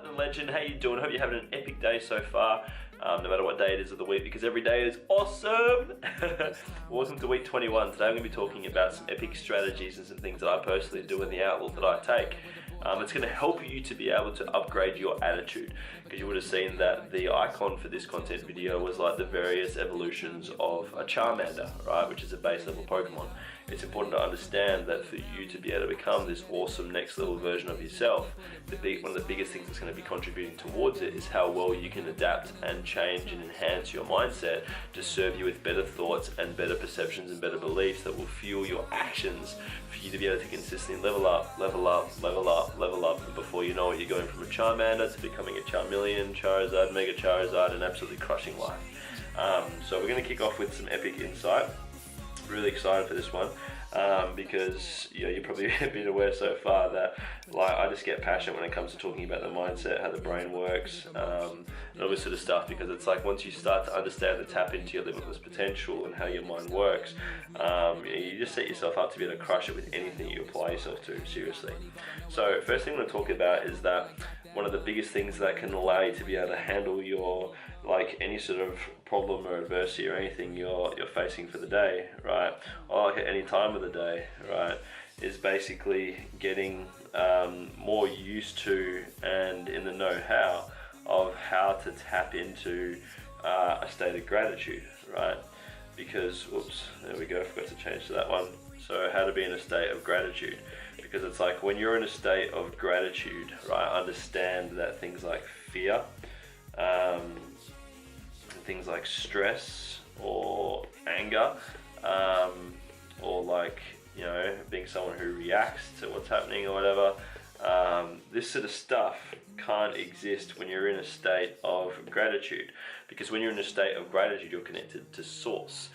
The legend, how you doing? Hope you're having an epic day so far, no matter what day it is of the week, because every day is awesome. Welcome to week 21. Today I'm going to be talking about some epic strategies and some things that I personally do in the outlook that I take. It's going to help you to be able to upgrade your attitude, because you would have seen that the icon for this content video was like the various evolutions of a Charmander, right, which is a base level Pokemon. It's important to understand that for you to be able to become this awesome next level version of yourself, one of the biggest things that's going to be contributing towards it is how well you can adapt and change and enhance your mindset to serve you with better thoughts and better perceptions and better beliefs that will fuel your actions for you to be able to consistently level up, and before you know it, you're going from a Charmander to becoming a Charmeleon, Charizard, Mega Charizard, and absolutely crushing life. So we're going to kick off with some epic insight. Really excited for this one because you're probably been aware so far that I just get passionate when it comes to talking about the mindset, how the brain works, and all this sort of stuff, because it's like once you start to understand and tap into your limitless potential and how your mind works, you just set yourself up to be able to crush it with anything you apply yourself to, seriously. So first thing I'm going to talk about is that one of the biggest things that can allow you to be able to handle your any sort of problem or adversity or anything you're facing for the day, right, or at any time of the day, right, is basically getting more used to and in the know-how of how to tap into a state of gratitude, right? Because, oops, there we go, forgot to change to that one. So how to be in a state of gratitude, because it's like when you're in a state of gratitude, right, understand that things like fear, things like stress or anger, or being someone who reacts to what's happening or whatever, this sort of stuff can't exist when you're in a state of gratitude, because when you're in a state of gratitude, you're connected to source,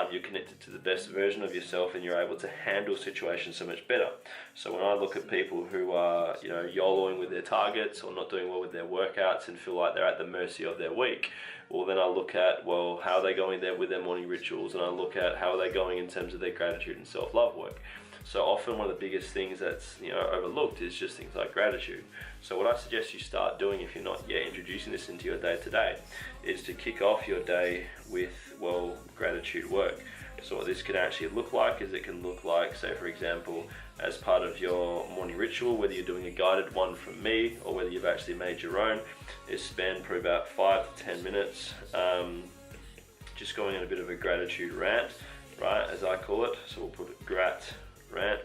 you're connected to the best version of yourself, and you're able to handle situations so much better. So when I look at people who are YOLOing with their targets or not doing well with their workouts and feel like they're at the mercy of their week, well, then I look at, how are they going there with their morning rituals, and I look at how are they going in terms of their gratitude and self-love work. So often one of the biggest things that's overlooked is just things like gratitude. So what I suggest you start doing, if you're not yet introducing this into your day to day, is to kick off your day with gratitude work. So what this can actually look like is, it can look like, say for example, as part of your morning ritual, whether you're doing a guided one from me or whether you've actually made your own, is spend probably about 5 to 10 minutes just going on a bit of a gratitude rant, right, as I call it. So we'll put grat rant,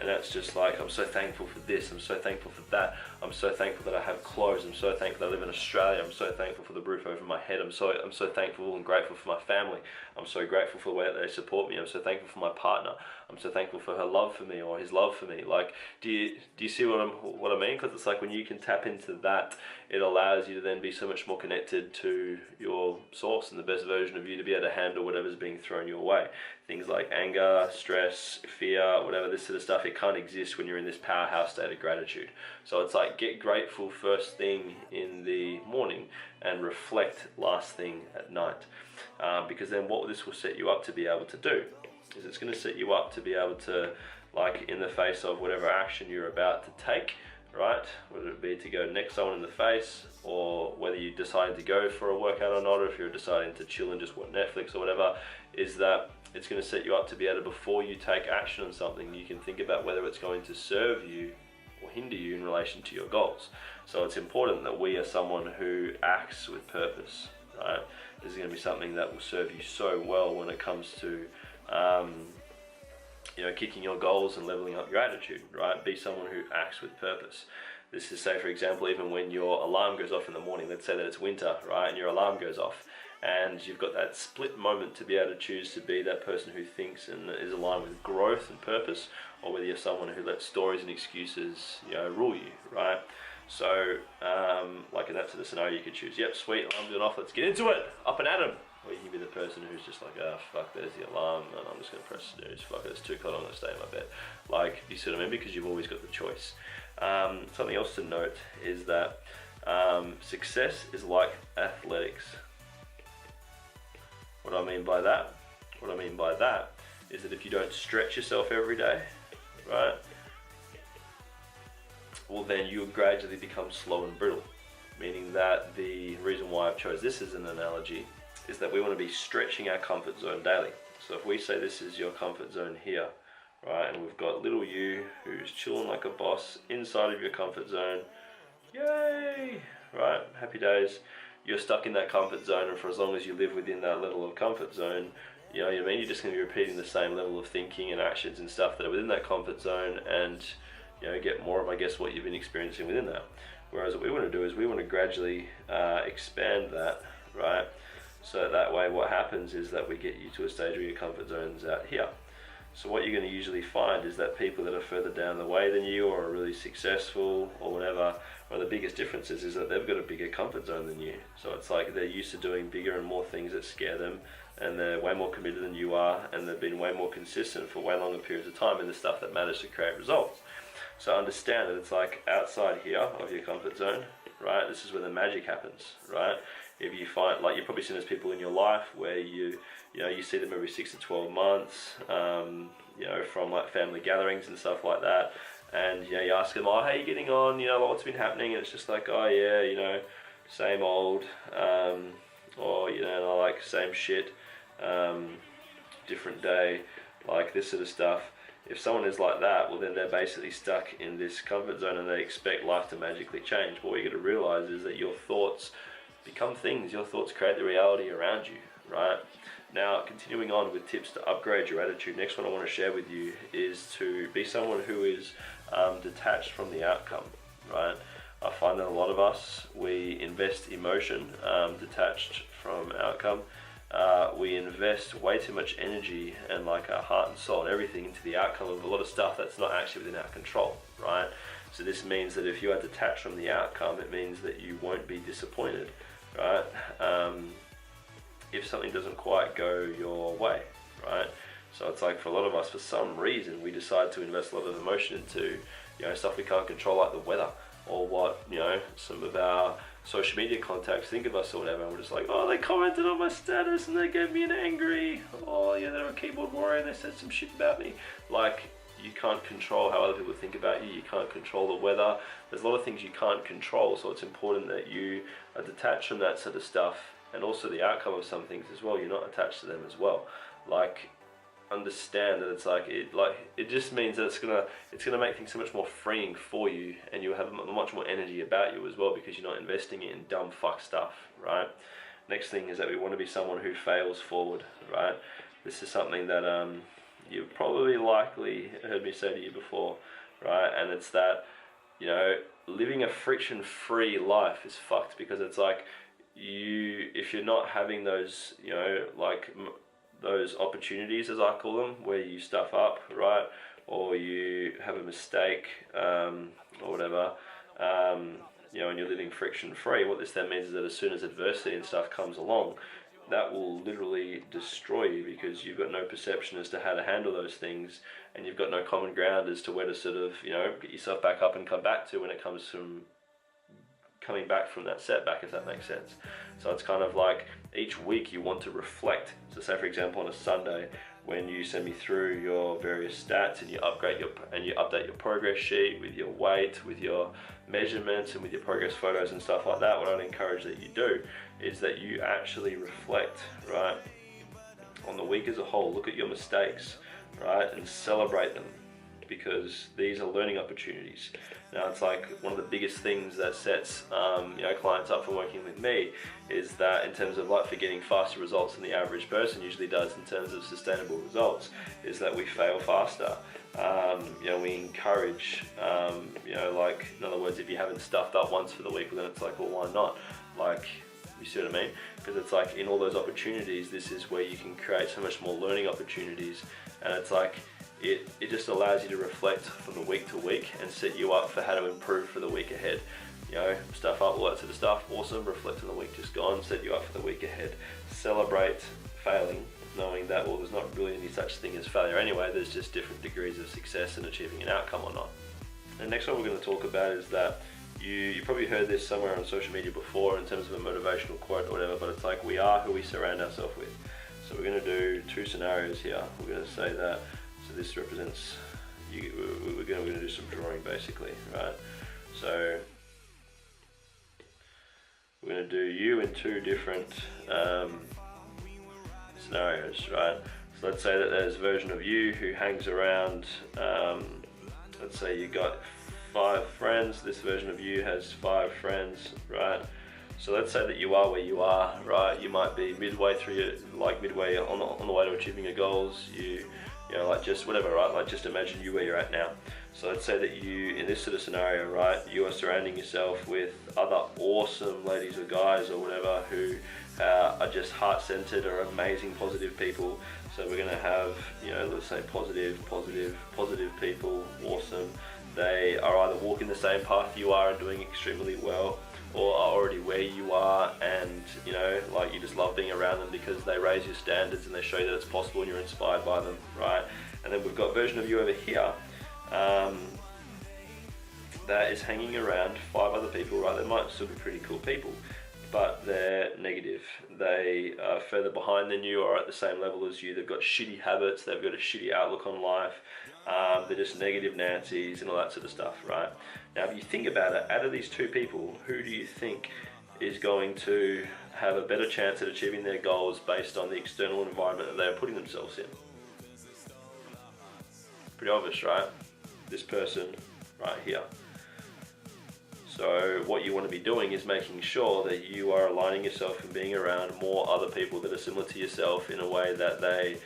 and that's just like, I'm so thankful for this, I'm so thankful for that, I'm so thankful that I have clothes, I'm so thankful that I live in Australia, I'm so thankful for the roof over my head, I'm so thankful and grateful for my family, I'm so grateful for the way that they support me, I'm so thankful for my partner, I'm so thankful for her love for me or his love for me. Like, do you see what I mean? Because it's like when you can tap into that, it allows you to then be so much more connected to your source and the best version of you to be able to handle whatever's being thrown your way. Things like anger, stress, fear, whatever, this sort of stuff, it can't exist when you're in this powerhouse state of gratitude. So it's like, get grateful first thing in the morning and reflect last thing at night, because then what this will set you up to be able to do is it's going to set you up to be able to, in the face of whatever action you're about to take, right, whether it be to go neck someone in the face, or whether you decide to go for a workout or not, or if you're deciding to chill and just watch Netflix or whatever, is that it's going to set you up to be able to, before you take action on something, you can think about whether it's going to serve you or hinder you in relation to your goals. So it's important that we are someone who acts with purpose, right? This is going to be something that will serve you so well when it comes to kicking your goals and leveling up your attitude, right? Be someone who acts with purpose. This is, say for example, even when your alarm goes off in the morning, let's say that it's winter, right, and your alarm goes off, and you've got that split moment to be able to choose to be that person who thinks and is aligned with growth and purpose, or whether you're someone who lets stories and excuses rule you, right? So in that sort of scenario, you could choose, yep, sweet, alarm's going off, let's get into it, up and at 'em. Or you can be the person who's just like, fuck, there's the alarm, and I'm just going to press snooze, fuck it, it's too cold, I'm going to stay in my bed. You see what I mean? Because you've always got the choice. Something else to note is that success is like athletics. What do I mean by that? What I mean by that is that if you don't stretch yourself every day, right? well then you gradually become slow and brittle. Meaning that the reason why I've chose this as an analogy is that we want to be stretching our comfort zone daily. So if we say this is your comfort zone here, right, and we've got little you who's chilling like a boss inside of your comfort zone, yay, right, happy days. You're stuck in that comfort zone, and for as long as you live within that level of comfort zone, you know what I mean, you're just going to be repeating the same level of thinking and actions and stuff that are within that comfort zone, and you know, get more of, I guess, what you've been experiencing within that. Whereas what we want to do is we want to gradually expand that, right? So that way what happens is that we get you to a stage where your comfort zone's out here. So what you're going to usually find is that people that are further down the way than you or are really successful or whatever, one of the biggest differences is that they've got a bigger comfort zone than you. So it's like they're used to doing bigger and more things that scare them, and they're way more committed than you are, and they've been way more consistent for way longer periods of time in the stuff that matters to create results. So understand that it's like outside here of your comfort zone, right? This is where the magic happens, right? If you find, like, you've probably seen those people in your life where you know, you see them every 6 to 12 months, you know, from like family gatherings and stuff like that. And, you know, you ask them, oh, how are you getting on? You know, like, what's been happening? And it's just like, oh yeah, you know, same old, or, you know, like same shit, different day, like this sort of stuff. If someone is like that, well then they're basically stuck in this comfort zone and they expect life to magically change. But what you got to realize is that your thoughts become things. Your thoughts create the reality around you, right? Now, continuing on with tips to upgrade your attitude, next one I want to share with you is to be someone who is detached from the outcome, right? I find that a lot of us, we invest emotion detached from outcome. We invest way too much energy and like our heart and soul and everything into the outcome of a lot of stuff that's not actually within our control, right? So this means that if you are detached from the outcome, it means that you won't be disappointed, right? If something doesn't quite go your way, right? So it's like for a lot of us, for some reason, we decide to invest a lot of emotion into, you know, stuff we can't control, like the weather, or what, you know, some of our social media contacts think of us or whatever, and we're just like, oh, they commented on my status and they gave me an angry, oh yeah, they're a keyboard warrior and they said some shit about me. Like, you can't control how other people think about you, you can't control the weather, there's a lot of things you can't control, so it's important that you are detached from that sort of stuff, and also the outcome of some things as well, you're not attached to them as well. Like, understand that it's like, it just means that it's gonna make things so much more freeing for you, and you have much more energy about you as well, because you're not investing it in dumb fuck stuff, right? Next thing is that we want to be someone who fails forward, right? This is something that you've probably likely heard me say to you before, right? And it's that, you know, living a friction-free life is fucked, because it's like, if you're not having those, you know, like those opportunities, as I call them, where you stuff up, right, or you have a mistake, or whatever, you know, and you're living friction-free, what this then means is that as soon as adversity and stuff comes along, that will literally destroy you, because you've got no perception as to how to handle those things, and you've got no common ground as to where to sort of, you know, get yourself back up and come back to when it comes from coming back from that setback, if that makes sense. So it's kind of like each week you want to reflect. So say for example on a Sunday, when you send me through your various stats and you update your progress sheet with your weight, with your measurements and with your progress photos and stuff like that, what I'd encourage that you do is that you actually reflect, right, on the week as a whole. Look at your mistakes, right, and celebrate them, because these are learning opportunities. Now it's like one of the biggest things that sets you know, clients up for working with me is that in terms of like for getting faster results than the average person usually does in terms of sustainable results, is that we fail faster. You know, we encourage, you know, like in other words, if you haven't stuffed up once for the week, well then it's like, well, why not? Like, you see what I mean? Because it's like in all those opportunities, this is where you can create so much more learning opportunities, and it's like it just allows you to reflect from the week to week and set you up for how to improve for the week ahead. You know, stuff up, all that sort of stuff, awesome. Reflect on the week just gone, set you up for the week ahead. Celebrate failing, knowing that, well, there's not really any such thing as failure anyway, there's just different degrees of success in achieving an outcome or not. And next one we're going to talk about is that you probably heard this somewhere on social media before in terms of a motivational quote or whatever, but it's like, we are who we surround ourselves with. So we're going to do two scenarios here. We're going to say that, so this represents, we're going to do some drawing basically, right? So we're going to do you in two different scenarios, right? So let's say that there's a version of you who hangs around, let's say you got 5 friends, this version of you has 5 friends, right? So let's say that you are where you are, right? You might be midway through your, like midway on the way to achieving your goals, you know, like just whatever, right? Like just imagine you where you're at now. So let's say that you, in this sort of scenario, right, you are surrounding yourself with other awesome ladies or guys or whatever who are just heart-centered or amazing, positive people. So we're gonna have, you know, let's say positive people, awesome. They are either walking the same path you are and doing extremely well, or are already where you are, and you know, like you just love being around them because they raise your standards and they show you that it's possible and you're inspired by them, right? And then we've got a version of you over here that is hanging around 5 other people, right? They might still be pretty cool people, but they're negative. They are further behind than you or at the same level as you. They've got shitty habits, they've got a shitty outlook on life, they're just negative Nancy's and all that sort of stuff, right? Now, if you think about it, out of these 2 people, who do you think is going to have a better chance at achieving their goals based on the external environment that they are putting themselves in? Pretty obvious, right? This person right here. So what you want to be doing is making sure that you are aligning yourself and being around more other people that are similar to yourself in a way that they,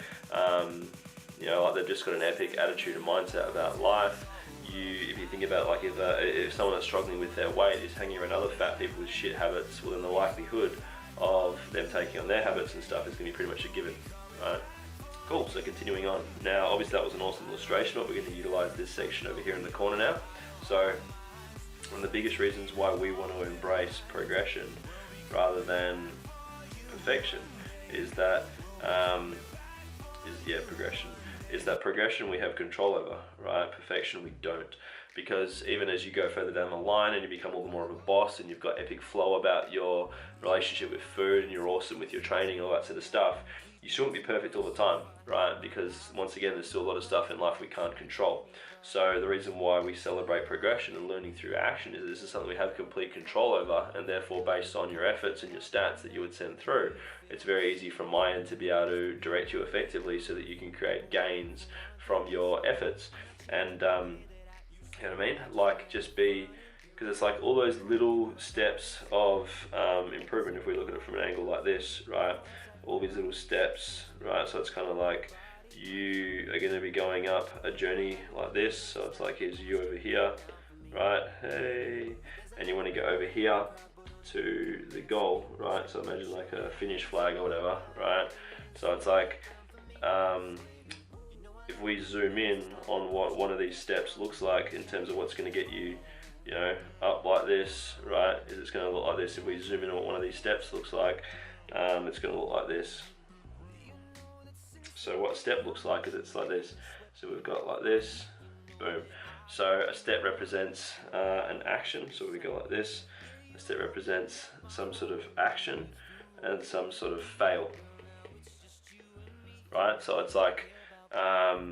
you know, like they've just got an epic attitude and mindset about life. If you think about like if someone that's struggling with their weight is hanging around other fat people with shit habits, well then the likelihood of them taking on their habits and stuff is going to be pretty much a given, right? Cool, so continuing on. Now, obviously that was an awesome illustration, but we're going to utilize this section over here in the corner now. So, one of the biggest reasons why we want to embrace progression rather than perfection is that, progression we have control over, right? Perfection we don't. Because even as you go further down the line and you become all the more of a boss and you've got epic flow about your relationship with food and you're awesome with your training and all that sort of stuff, you shouldn't be perfect all the time, right? Because once again, there's still a lot of stuff in life we can't control. So the reason why we celebrate progression and learning through action is this is something we have complete control over, and therefore based on your efforts and your stats that you would send through, it's very easy from my end to be able to direct you effectively so that you can create gains from your efforts. And you know what I mean? Like just be, because it's like all those little steps of improvement. If we look at it from an angle like this, right? All these little steps, right? So it's kind of like you are going to be going up a journey like this. So it's like here's you over here, right? Hey, and you want to get over here to the goal, right? So imagine like a finish flag or whatever, right? So it's like if we zoom in on what one of these steps looks like in terms of what's going to get you, you know, up like this, right? Is it's going to look like this. If we zoom in on what one of these steps looks like, it's going to look like this. So what a step looks like is it's like this. So we've got like this, boom. So a step represents an action. So we go like this. A step represents some sort of action and some sort of fail, right? So it's like, oh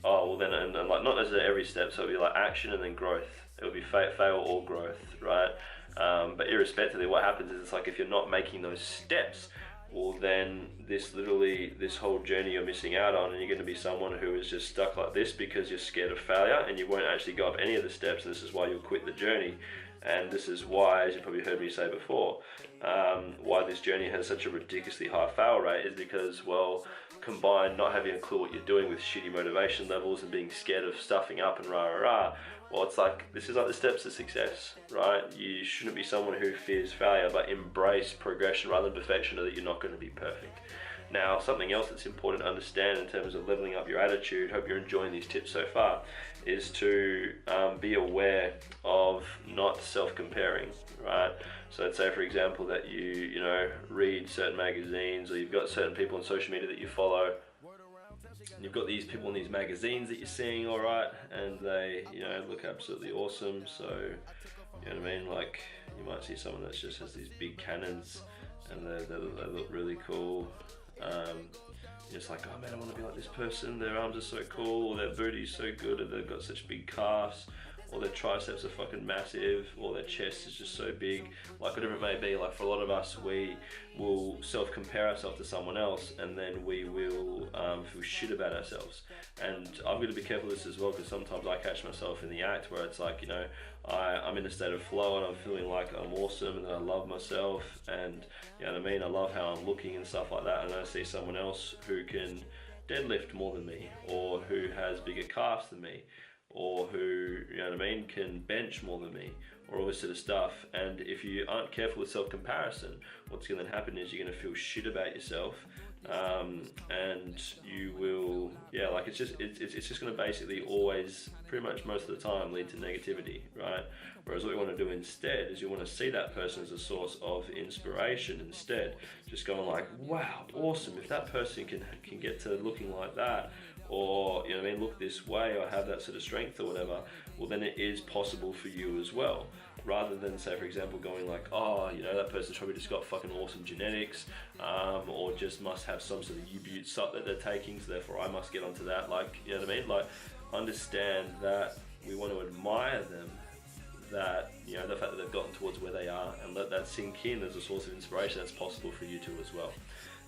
well then, and like not necessarily every step. So it'll be like action and then growth. It'll be fail or growth, right? But irrespectively, what happens is it's like if you're not making those steps, well then this whole journey you're missing out on, and you're going to be someone who is just stuck like this because you're scared of failure and you won't actually go up any of the steps, and this is why you'll quit the journey. And this is why, as you probably heard me say before, why this journey has such a ridiculously high fail rate is because, well, combined not having a clue what you're doing with shitty motivation levels and being scared of stuffing up and rah rah rah, well, it's like, this is like the steps to success, right? You shouldn't be someone who fears failure, but embrace progression rather than perfection, or that you're not going to be perfect. Now, something else that's important to understand in terms of leveling up your attitude, hope you're enjoying these tips so far, is to be aware of not self-comparing, right? So let's say, for example, that you know, read certain magazines, or you've got certain people on social media that you follow, and you've got these people in these magazines that you're seeing, all right, and they, you know, look absolutely awesome. So, you know what I mean? Like, you might see someone that just has these big cannons, and they look really cool. You're just like, oh man, I want to be like this person. Their arms are so cool, or their booty's so good, or they've got such big calves, or their triceps are fucking massive, or their chest is just so big, like whatever it may be. Like for a lot of us, we will self-compare ourselves to someone else, and then we will feel shit about ourselves. And I've got to be careful of this as well, because sometimes I catch myself in the act where it's like, you know, I'm in a state of flow and I'm feeling like I'm awesome and that I love myself, and you know what I mean, I love how I'm looking and stuff like that, and I see someone else who can deadlift more than me, or who has bigger calves than me, or who, you know what I mean, can bench more than me, or all this sort of stuff. And if you aren't careful with self-comparison, what's going to happen is you're going to feel shit about yourself, and you will, yeah, like it's just going to basically always, pretty much most of the time, lead to negativity, right? Whereas what you want to do instead is you want to see that person as a source of inspiration instead. Just going like, wow, awesome, if that person can get to looking like that, or, you know what I mean, look this way, or have that sort of strength or whatever, well then it is possible for you as well. Rather than, say for example, going like, oh, you know, that person's probably just got fucking awesome genetics, or just must have some sort of U-Butte sup that they're taking, so therefore I must get onto that. Like, you know what I mean? Like, understand that we want to admire them, that, you know, the fact that they've gotten towards where they are, and let that sink in as a source of inspiration. That's possible for you too as well.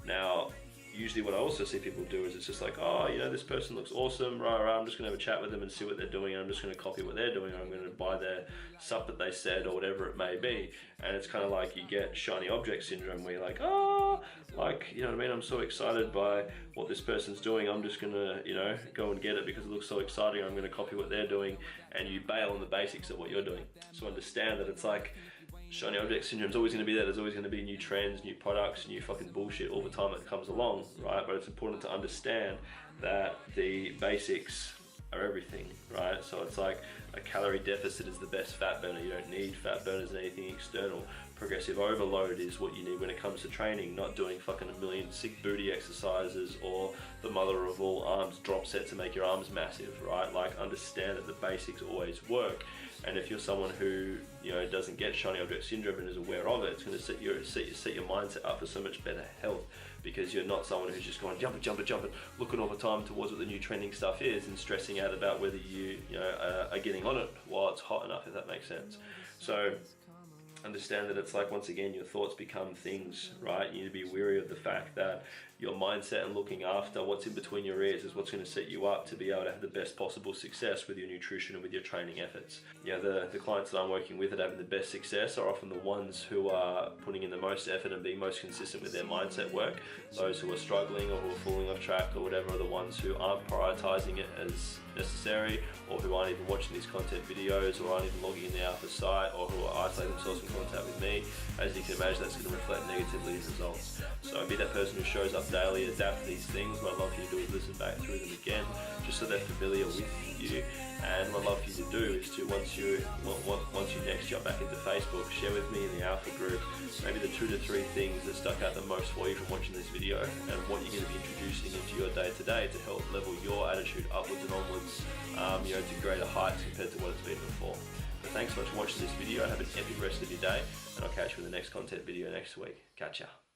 Now, usually what I also see people do is it's just like, oh, you know, this person looks awesome, I'm just gonna have a chat with them and see what they're doing, and I'm just gonna copy what they're doing, or I'm gonna buy their sup that they said, or whatever it may be. And it's kind of like you get shiny object syndrome, where you're like, oh, like, you know what I mean, I'm so excited by what this person's doing, I'm just gonna, you know, go and get it because it looks so exciting, I'm gonna copy what they're doing, and you bail on the basics of what you're doing. So understand that it's like, shiny object syndrome is always going to be there. There's always going to be new trends, new products, new fucking bullshit all the time that comes along, right? But it's important to understand that the basics are everything, right? So it's like a calorie deficit is the best fat burner. You don't need fat burners and anything external. Progressive overload is what you need when it comes to training, not doing fucking a million sick booty exercises or the mother of all arms drop set to make your arms massive, right? Like, understand that the basics always work. And if you're someone who, you know, doesn't get shiny object syndrome and is aware of it, it's going to set your mindset up for so much better health, because you're not someone who's just going jumping, looking all the time towards what the new trending stuff is and stressing out about whether you know, are getting on it while it's hot enough, if that makes sense. So understand that it's like, once again, your thoughts become things, right? You need to be wary of the fact that your mindset and looking after what's in between your ears is what's going to set you up to be able to have the best possible success with your nutrition and with your training efforts. You know, the clients that I'm working with that are having the best success are often the ones who are putting in the most effort and being most consistent with their mindset work. Those who are struggling or who are falling off track or whatever are the ones who aren't prioritizing it as necessary, or who aren't even watching these content videos, or aren't even logging in the Alpha site, or who are isolating themselves from contact with me. As you can imagine, that's going to reflect negatively in results. So be that person who shows up daily, adapt to these things. What I'd love for you to do is listen back through them again, just so they're familiar with you. And what I'd love for you to do is to, once you next jump back into Facebook, share with me in the Alpha group maybe the 2 to 3 things that stuck out the most for you from watching this video, and what you're going to be introducing into your day-to-day to help level your attitude upwards and onwards, you know, to greater heights compared to what it's been before. So thanks so much for watching this video. Have an epic rest of your day, and I'll catch you in the next content video next week. Catch ya.